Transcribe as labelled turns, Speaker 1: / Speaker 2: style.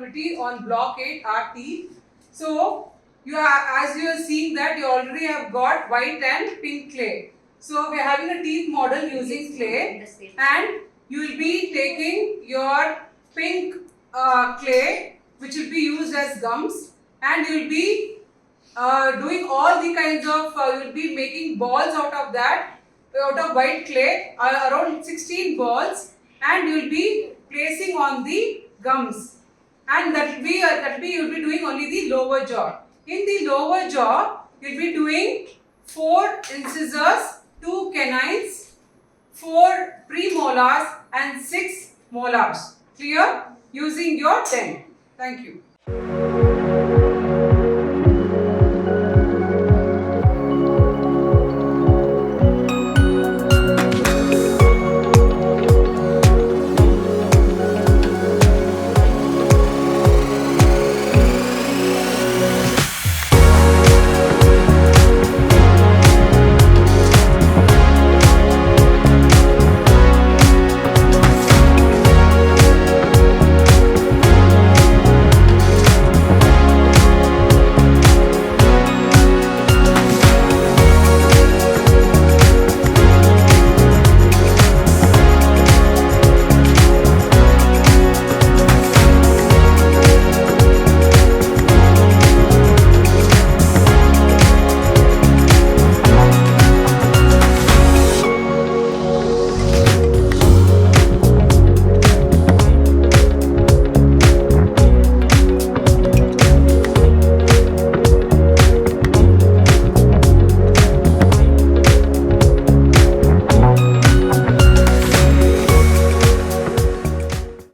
Speaker 1: activity on block 8 are teeth. So as you are seeing that you already have got white and pink clay. So we are having a teeth model using clay, and you will be taking your pink clay, which will be used as gums, and you will be doing all the kinds of, you will be making balls out of that, out of white clay, around 16 balls, and you will be placing on the gums, and that will be you will be doing only the lower jaw. In the lower jaw, you will be doing 4 incisors, 2 canines, 4 premolars and 6 molars. Clear? Using your 10. Thank you.